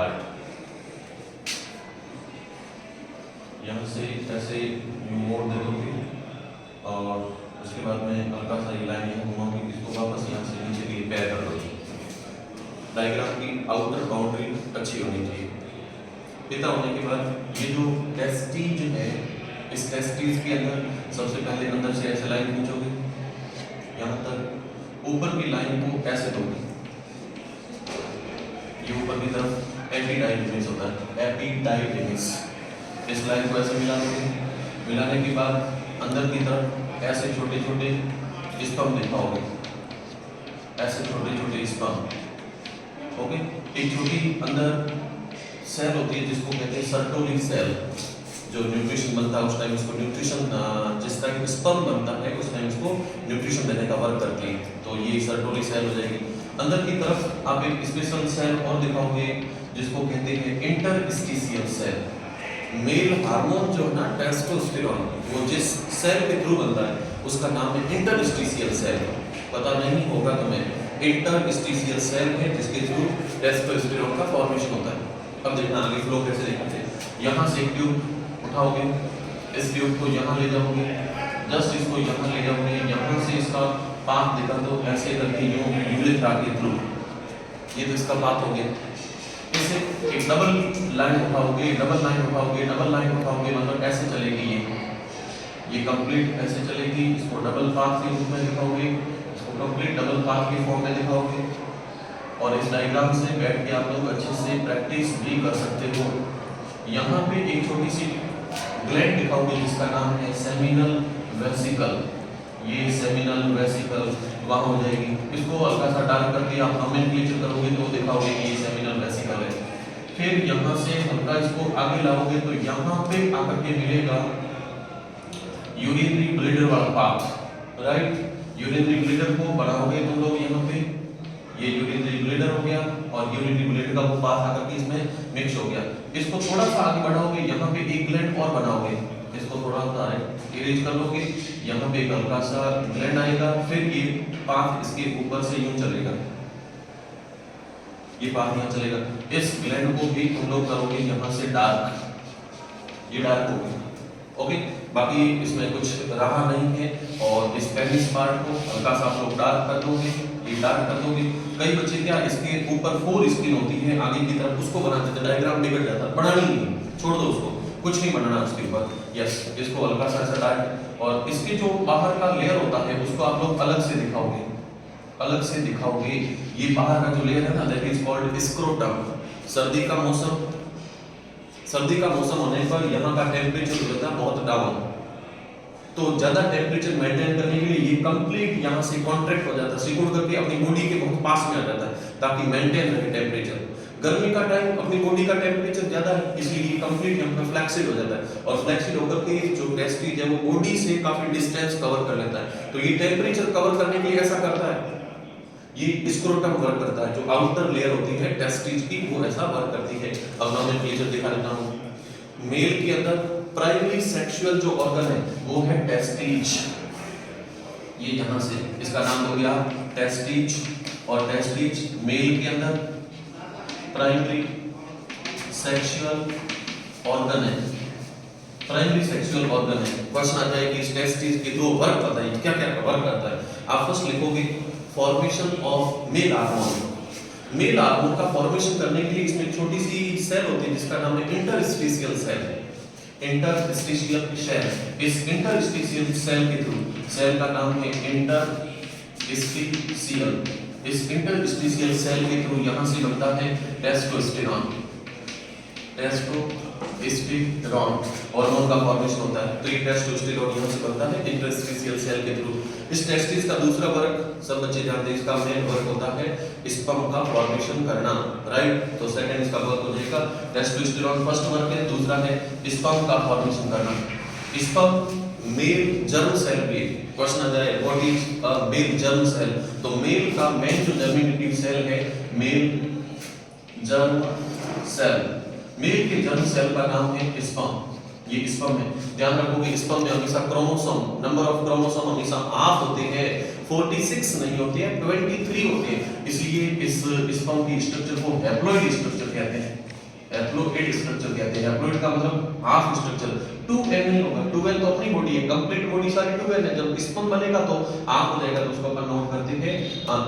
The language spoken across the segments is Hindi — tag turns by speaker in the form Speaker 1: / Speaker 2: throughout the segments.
Speaker 1: पार्ट। यहाँ से ऐसे मोड़ दे दोगे और उसके बाद में हल्का सा ये लाइन यहाँ घुमाऊंगी, इसको वापस यहाँ से नीचे के लिए पैर कर दोगे। डायग्राम की आउटर बाउंड्री अच्छी होनी चाहिए। इतना होने के बाद ये जो टेस्टीज है, इस टेस्टीज के अंदर सबसे पहले अंदर से ऐसे लाइन खींचोगे, यहाँ तक ऊपर की लाइन को ऐसे दोगे। ये ऊपर की तरफ एपिडाइडिमिस होता है, एपिडाइडिमिस। इस लाइन को ऐसे मिला दोगे। मिलाने के बाद अंदर की तरफ ऐसे छोटे छोटे स्पम दिखाओगे, ऐसे छोटे छोटे स्पम। ओके, एक छोटी अंदर सेल होती है जिसको कहते हैं सर्टोली सेल, जो न्यूट्रिशन बनता है उस टाइम इसको न्यूट्रिशन, जिस टाइम स्पर्म बनता है उस टाइम इसको न्यूट्रिशन देने का वर्क करती है। तो ये सर्टोली सेल हो जाएगी। अंदर की तरफ आप एक स्पेशल सेल और दिखाओगे जिसको कहते हैं इंटरस्टिशियल सेल। मेल हार्मोन जो है ना, टेस्टोस्टेरोन, वो जिस सेल के थ्रू बनता है उसका नाम है इंटरस्टिशियल सेल। पता नहीं होगा तुम्हें, इंटरस्टिशियल सेल है जिसके थ्रू टेस्टोस्टेरोन का फॉर्मेशन होता है। अब देखना आगे फ्लो कैसे दिखाते हैं। यहाँ से एक ट्यूब उठाओगे, इस ट्यूब को यहाँ ले जाओगे, जस्ट इसको यहाँ ले जाओगे, यहाँ से इसका पाथ दिखा दो, ऐसे करके यूं यूरिथ्रा के थ्रू। ये तो इसका पाथ हो गया। इसे एक डबल लाइन उठाओगे, डबल लाइन उठाओगे, डबल लाइन उठाओगे, मतलब ऐसे चलेगी ये कंप्लीट ऐसे चलेगी। इसको डबल पाथ के रूप में दिखाओगे, इसको कंप्लीट डबल पाथ के फॉर्म में दिखाओगे। और इस डायग्राम से बैठ के आप लोग अच्छे से प्रैक्टिस भी कर सकते हो। यहाँ पे एक छोटी सी ग्लैंड दिखाओगे जिसका नाम है सेमिनल वेसिकल। ये सेमिनल वेसिकल वहाँ हो जाएगी। इसको हल्का सा डार्क करके आप नोमेनक्लेचर करोगे तो दिखाओगे कि ये सेमिनल वेसिकल है। फिर यहाँ से हल्का इसको आगे लाओगे तो यहाँ पे आकर के मिलेगा यूरिनरी ब्लीडर वाला पाथ, राइट। यूरिनरी ब्लीडर को बढ़ाओगे तुम लोग, यहाँ पे ये यूरिनरी ब्लीडर हो गया और यूरिनरी ब्लीडर का वो पाथ आकर के इसमें मिक्स हो गया। इसको थोड़ा सा आगे बढ़ाओगे, यहाँ पे एक ग्लैंड और बनाओगे, इसको थोड़ा सा इरेज कर लोगे, यहाँ पे एक हल्का सा ग्लैंड आएगा। फिर ये पाथ इसके ऊपर से यूं चलेगा, ये पाथ यहाँ चलेगा। इस ग्लैंड को भी तुम लोग करोगे यहाँ से डार्क, ये डार्क हो गया। ओके, बाकी इसमें कुछ रहा नहीं है। और इस पेनिस पार्ट को हल्का सा आप लोग डार्क कर दोगे, ये डार्क कर दोगे। कई बच्चे क्या इसके ऊपर 4 स्किन होती है आगे की तरफ, उसको बनाते थे, डायग्राम बिगड़ जाता है, बनानी नहीं, छोड़ दो उसको, कुछ नहीं बनाना उसके ऊपर। यस, इसको हल्का सा ऐसा डार्क, और इसके जो बाहर का लेयर होता है उसको आप लोग अलग से दिखाओगे, अलग से दिखाओगे। ये बाहर का जो लेयर है ना, दैट इज कॉल्ड स्क्रोटम। सर्दी का मौसम, सर्दी का मौसम होने पर यहाँ का टेम्परेचर हो जाता है बहुत डाउन, तो ज्यादा टेम्परेचर मेंटेन करने के लिए ये कंप्लीट यहाँ से कॉन्ट्रैक्ट हो जाता है, सिकुड़ करके अपनी बॉडी के बहुत पास में आ जाता है ताकि मेंटेन रहे टेम्परेचर। गर्मी का टाइम अपनी बॉडी का टेम्परेचर ज्यादा है, इसलिए ये कंप्लीट यहाँ पे फ्लैक्सिड हो जाता है। और फ्लैक्सिड होकर के जो टेस्टिज है वो बॉडी से काफी डिस्टेंस कवर कर लेता है। तो ये टेम्परेचर कवर करने के लिए ऐसा करता है, ये स्क्रोटम वर्क करता है। जो आउटर लेयर होती है टेस्टिज की वो ऐसा वर्क करती है। अब मैं क्लियर दिखा देता हूँ। मेल के अंदर प्राइमरी सेक्सुअल जो ऑर्गन है वो है टेस्टिज। ये यहाँ से इसका नाम हो गया टेस्टिज। और टेस्टिज मेल के अंदर प्राइमरी सेक्सुअल ऑर्गन है, प्राइमरी सेक्सुअल ऑर्गन है। क्वेश्चन आ जाए कि इस टेस्टिज के दो वर्क बताइए, क्या क्या वर्क करता है। आप फर्स्ट लिखोगे formation of male hormone. Male hormone का फॉर्मेशन करने के लिए इसमें छोटी सी सेल होती है जिसका नाम है इंटरस्टिशियल सेल। इंटरस्टिशियल सेल, इस इंटरस्टिशियल सेल के थ्रू, सेल का नाम है इंटरस्टिशियल, इस इंटरस्टिशियल सेल के थ्रू यहाँ से बनता है टेस्टोस्टेरोन। टेस्टोस्टेरोन हार्मोन का फॉर्मेशन होता है। तो ये टेस्टोस्टेरोन यहाँ से बनता है इंटरस्टिशियल सेल के थ्रू। इस टेस्टिस का दूसरा वर्क सब बच्चे जानते हैं, इसका मेन वर्क होता है स्पर्म का फॉर्मेशन करना, राइट। तो सेकंड इसका वर्क हो जाएगा टेस्टोस्टेरोन, फर्स्ट वर्क है। दूसरा है स्पर्म का फॉर्मेशन करना। स्पर्म मेल जर्म सेल पे क्वेश्चन आ जाए what is a male germ cell. तो मेल का मेन जो जर्मिनेटिव सेल है मेल जर्म सेल। मेल के जर्म सेल का नाम है स्पर्म। ये स्पर्म है, ध्यान रखोगे स्पर्म में हमेशा क्रोमोसोम, नंबर ऑफ क्रोमोसोम हमेशा 8 होते हैं, 46 नहीं होते हैं, 23 होते हैं। इसलिए इस स्पर्म की स्ट्रक्चर को हैप्लॉइड स्ट्रक्चर कहते हैं। हेप्लॉइड स्ट्रक्चर कहते हैं। हेप्लॉइड का मतलब हाफ स्ट्रक्चर। 2n नहीं होगा, 2n तो अपनी बॉडी है, कंप्लीट बॉडी सारी 2n है। जब स्पर्म बनेगा तो हाफ हो जाएगा, तो उसको अपन नोट करते हैं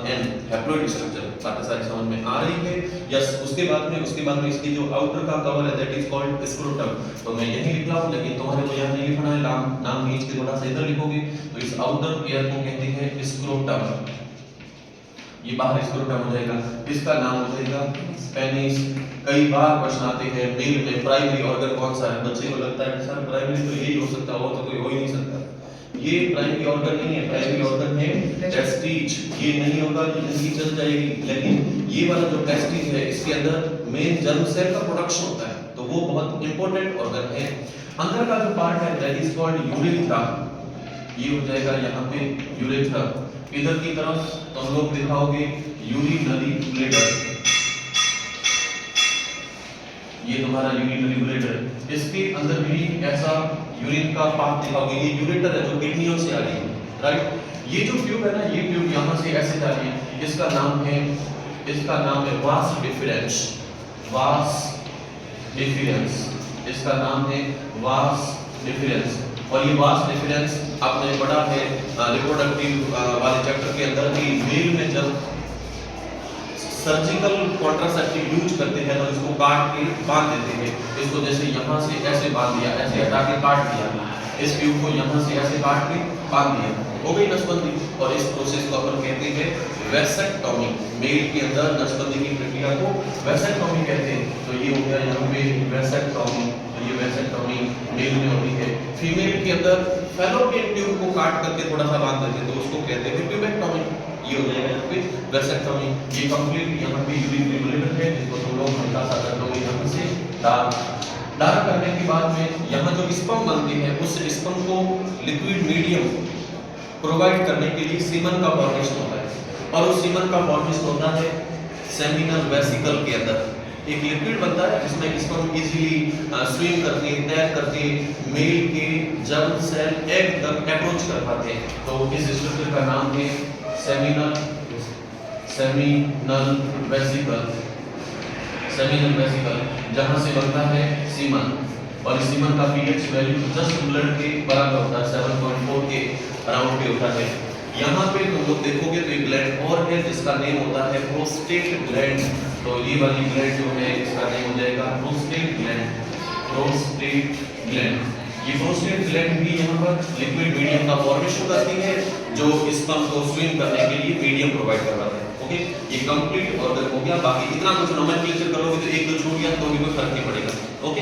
Speaker 1: n, हेप्लॉइड स्ट्रक्चर। बातें सारी समझ में आ रही है? यस। उसके बाद में इसकी जो आउटर का कवर है दैट इज कॉल्ड स्क्रोटम। तो मैं यही लिख रहा हूं, लेकिन तुम्हारे को यहां नहीं लिखना है, नाम खींच के थोड़ा सा इधर लिखोगे। तो इस आउटर एयर को कहते हैं स्क्रोटम। ये बाहर स्क्रोटम हो जाएगा, इसका नाम हो जाएगा पेनिस। कई बार क्वेश्चन आते हैं मेल में प्राइमरी ऑर्गन कौन सा है? बच्चे को लगता है सर प्राइमरी तो यही हो सकता हो, तो कोई हो ही नहीं सकता। ये प्राइमरी ऑर्गन नहीं है, प्राइमरी ऑर्गन है टेस्टिज। ये नहीं होगा तो जिंदगी चल जाएगी, लेकिन ये वाला जो टेस्टिज है इसके अंदर मेन जर्म सेल का प्रोडक्शन होता है, तो वो बहुत इंपॉर्टेंट ऑर्गन है। अंदर का जो पार्ट है दैट इज कॉल्ड यूरेथ्रा। ये हो जाएगा यहाँ पे यूरेथ्रा। इधर की तरफ तुम लोग दिखाओगे यूरिनरी ब्लैडर। ये तुम्हारा यूरिनरी ब्लैडर। इसके अंदर भी ऐसा यूरिन का पाथ दिखाओगे। ये यूरेटर है जो किडनियों से आ रही है, राइट। ये जो ट्यूब है ना, ये ट्यूब यहाँ से ऐसे जा रही है, इसका नाम है वास डिफरेंस। वास डिफरेंस, इसका नाम है वास डिफरेंस। और ये वास डिफरेंस आपने पढ़ा है रिप्रोडक्टिव वाले चैप्टर के अंदर कि मेल में जब सर्जिकल कॉन्ट्रासेप्टिव यूज करते हैं तो इसको काट के बांध देते हैं। इसको जैसे यहाँ से ऐसे बांध दिया, ऐसे हटा के काट दिया, इस ट्यूब को यहाँ से ऐसे काट के बांध दिया, हो गई नसबंदी। और इस प्रोसेस को अपन कहते हैं वेसेक्टोमी। मेल के अंदर नसबंदी की प्रक्रिया को वेसेक्टोमी कहते हैं। तो ये हो गया यहाँ पे वेसेक्टोमी। तो ये वेसेक्टोमी मेल में होती है। फीमेल के अंदर फैलोपियन ट्यूब को काट करके थोड़ा सा बांध देते हैं, तो उसको कहते हैं ट्यूबेक्टोमी। ये हो जाएगा यहाँ पे वेसेक्टोमी। ये कंप्लीट यहाँ पे यूरिनरी ब्लैडर है, जिसको तुम लोग हल्का सा कर दोगे यहाँ से डार्क करने के बाद में यहाँ जो स्पर्म बनती है उस स्पर्म को लिक्विड मीडियम प्रोवाइड करने के लिए सीमन का फॉर्मेशन होता है। और उस सीमन का फॉर्मेशन होता है सेमिनल वेसिकल के अंदर। एक लिक्विड बनता है जिसमें स्पर्म इजीली स्विम करके तैर करके मेल के जर्म सेल एग तक अप्रोच कर पाते हैं। तो इस स्ट्रक्चर का नाम है सेमिनल वेसिकल। सेमिनल वेसिकल जहां से बनता है सीमन, और इस सीमन का पीएच वैल्यू जस्ट ब्लड के बराबर होता है, 7.4 के अराउंड पे होता है। यहाँ पे तुम लोग देखोगे तो एक ग्लैंड और है जिसका नेम होता है प्रोस्टेट ग्लैंड। तो ये वाली ग्लैंड जो है इसका नेम हो जाएगा प्रोस्टेट ग्लैंड। प्रोस्टेट ग्लैंड, ये प्रोस्टेट ग्लैंड भी यहाँ पर लिक्विड मीडियम का फॉर्मेशन करती है जो स्पर्म को स्विम करने के लिए मीडियम प्रोवाइड करवाता है। ओके, ये कंप्लीट ऑर्गन हो गया। बाकी इतना कुछ नोमेनक्लेचर करोगे तो एक दो छूट गया तो भी कोई फर्क नहीं पड़ेगा। ओके।